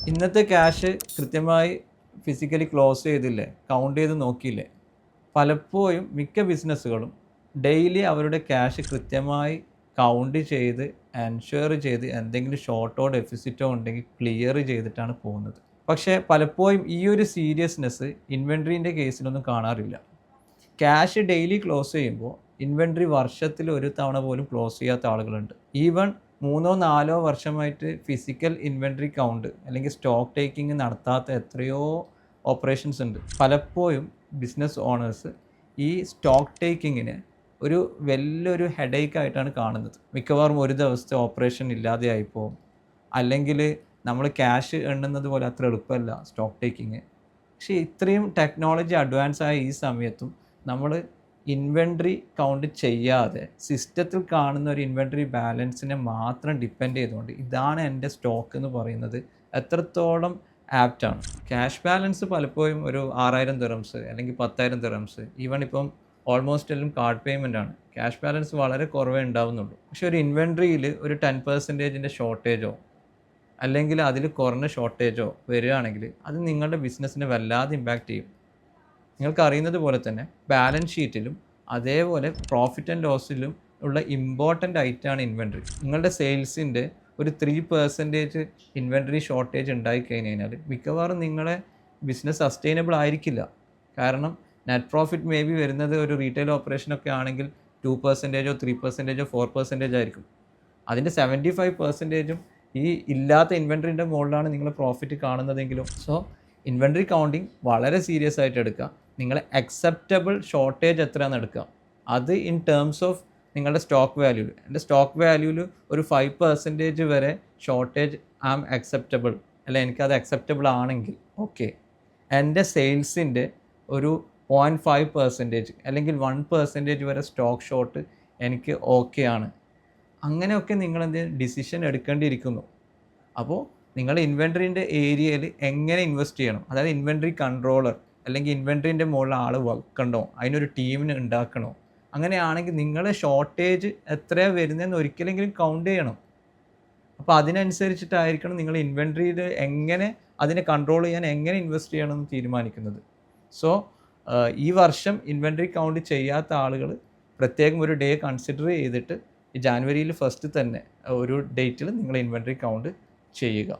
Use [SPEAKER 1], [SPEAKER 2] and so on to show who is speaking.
[SPEAKER 1] ഇന്നത്തെ ക്യാഷ് കൃത്യമായി physically close ചെയ്തില്ലേ, കൗണ്ട് ചെയ്ത് നോക്കിയില്ലേ? പലപ്പോഴും മിക്ക ബിസിനസ്സുകളും ഡെയിലി അവരുടെ ക്യാഷ് കൃത്യമായി കൗണ്ട് ചെയ്ത് എൻഷുർ ചെയ്ത് എന്തെങ്കിലും ഷോർട്ടോ ഡെഫിസിറ്റോ ഉണ്ടെങ്കിൽ ക്ലിയർ ചെയ്തിട്ടാണ് പോകുന്നത്. പക്ഷേ പലപ്പോഴും ഈ ഒരു സീരിയസ്നെസ് ഇൻവെൻട്രീൻ്റെ കേസിലൊന്നും കാണാറില്ല. ക്യാഷ് ഡെയിലി ക്ലോസ് ചെയ്യുമ്പോൾ ഇൻവെൻട്രി വർഷത്തിൽ ഒരു തവണ പോലും ക്ലോസ് ചെയ്യാത്ത ആളുകളുണ്ട്. ഈവൺ 3-4 വർഷമായിട്ട് ഫിസിക്കൽ ഇൻവെൻട്രി കൗണ്ട് അല്ലെങ്കിൽ സ്റ്റോക്ക് ടേക്കിംഗ് നടത്താത്ത എത്രയോ ഓപ്പറേഷൻസ് ഉണ്ട്. പലപ്പോഴും ബിസിനസ് ഓണേഴ്സ് ഈ സ്റ്റോക്ക് ടേക്കിങ്ങിനെ ഒരു വലിയൊരു ഹെഡേക്ക് ആയിട്ടാണ് കാണുന്നത്. മിക്കവാറും ഒരു ദിവസത്തെ ഓപ്പറേഷൻ ഇല്ലാതെയായി പോകും, അല്ലെങ്കിൽ നമ്മൾ ക്യാഷ് എണ്ണുന്നത് പോലെ അത്ര എളുപ്പമല്ല സ്റ്റോക്ക് ടേക്കിങ്. പക്ഷേ ഇത്രയും ടെക്നോളജി അഡ്വാൻസ് ആയ ഈ സമയത്തും നമ്മൾ ഇൻവെൻട്രി കൗണ്ട് ചെയ്യാതെ സിസ്റ്റത്തിൽ കാണുന്ന ഒരു ഇൻവെൻട്രി ബാലൻസിനെ മാത്രം ഡിപ്പെൻഡ് ചെയ്തുകൊണ്ട് ഇതാണ് എൻ്റെ സ്റ്റോക്ക് എന്ന് പറയുന്നത് എത്രത്തോളം ആപ്റ്റാണ്. ക്യാഷ് ബാലൻസ് പലപ്പോഴും ഒരു 6,000 ദിർഹംസ് അല്ലെങ്കിൽ 10,000 ദിർഹംസ്, ഈവൺ ഇപ്പം ഓൾമോസ്റ്റ് എല്ലാം കാർഡ് പേയ്മെൻ്റ് ആണ്. ക്യാഷ് ബാലൻസ് വളരെ കുറവേ ഉണ്ടാവുന്നുള്ളൂ. പക്ഷേ ഒരു ഇൻവെൻട്രിയിൽ ഒരു 10% ഷോർട്ടേജോ അല്ലെങ്കിൽ അതിൽ കുറഞ്ഞ ഷോർട്ടേജോ വരികയാണെങ്കിൽ അത് നിങ്ങളുടെ ബിസിനസ്സിനെ വല്ലാതെ ഇമ്പാക്റ്റ് ചെയ്യും. നിങ്ങൾക്ക് അറിയുന്നത് പോലെ തന്നെ ബാലൻസ് ഷീറ്റിലും അതേപോലെ പ്രോഫിറ്റ് ആൻഡ് ലോസിലും ഉള്ള ഇമ്പോർട്ടൻ്റ് ഐറ്റമാണ് ഇൻവെൻട്രി. നിങ്ങളുടെ സെയിൽസിൻ്റെ ഒരു 3% ഇൻവെൻട്രി ഷോർട്ടേജ് ഉണ്ടായിക്കഴിഞ്ഞാൽ മിക്കവാറും നിങ്ങളെ ബിസിനസ് സസ്റ്റൈനബിൾ ആയിരിക്കില്ല. കാരണം നെറ്റ് പ്രോഫിറ്റ് മേ ബി വരുന്നത് ഒരു റീറ്റെയിൽ ഓപ്പറേഷനൊക്കെ ആണെങ്കിൽ 2%, 3%, 4% ആയിരിക്കും. അതിൻ്റെ 75% ഈ ഇല്ലാത്ത ഇൻവെൻട്രീൻ്റെ മുകളിലാണ് നിങ്ങൾ പ്രോഫിറ്റ് കാണുന്നതെങ്കിലും. സോ ഇൻവെൻട്രി കൗണ്ടിങ് വളരെ സീരിയസ് ആയിട്ട് എടുക്കുക. നിങ്ങളെ അക്സെപ്റ്റബിൾ ഷോർട്ടേജ് എത്രയാണെന്ന് എടുക്കുക. അത് ഇൻ ടേംസ് ഓഫ് നിങ്ങളുടെ സ്റ്റോക്ക് വാല്യൂല്. എൻ്റെ സ്റ്റോക്ക് വാല്യൂല് ഒരു 5% വരെ ഷോർട്ടേജ് ആം അക്സെപ്റ്റബിൾ, അല്ല എനിക്കത് അക്സെപ്റ്റബിൾ ആണെങ്കിൽ ഓക്കെ. എൻ്റെ സെയിൽസിൻ്റെ ഒരു 0.5% അല്ലെങ്കിൽ 1% വരെ സ്റ്റോക്ക് ഷോർട്ട് എനിക്ക് ഓക്കെ ആണ്. അങ്ങനെയൊക്കെ നിങ്ങളെന്ത് ഡിസിഷൻ എടുക്കേണ്ടിയിരിക്കുന്നു. അപ്പോൾ നിങ്ങൾ ഇൻവെൻട്രീൻ്റെ ഏരിയയിൽ എങ്ങനെ ഇൻവെസ്റ്റ് ചെയ്യണം, അതായത് ഇൻവെൻട്രി കൺട്രോളർ അല്ലെങ്കിൽ ഇൻവെൻട്രീൻ്റെ മുകളിൽ ആൾ വെക്കണോ, അതിനൊരു ടീമിന് ഉണ്ടാക്കണോ? അങ്ങനെയാണെങ്കിൽ നിങ്ങളെ ഷോർട്ടേജ് എത്രയാണ് വരുന്നതെന്ന് ഒരിക്കലെങ്കിലും കൗണ്ട് ചെയ്യണം. അപ്പോൾ അതിനനുസരിച്ചിട്ടായിരിക്കണം നിങ്ങൾ ഇൻവെൻട്രിയിൽ എങ്ങനെ അതിനെ കൺട്രോൾ ചെയ്യാൻ എങ്ങനെ ഇൻവെസ്റ്റ് ചെയ്യണമെന്ന് തീരുമാനിക്കുന്നത്. സോ ഈ വർഷം ഇൻവെൻട്രി കൗണ്ട് ചെയ്യാത്ത ആളുകൾ പ്രത്യേകം ഒരു ഡേ കൺസിഡർ ചെയ്തിട്ട് ജാനുവരിയിൽ 1 തന്നെ ഒരു ഡേറ്റിൽ നിങ്ങൾ ഇൻവെൻട്രി കൗണ്ട് ചെയ്യുക.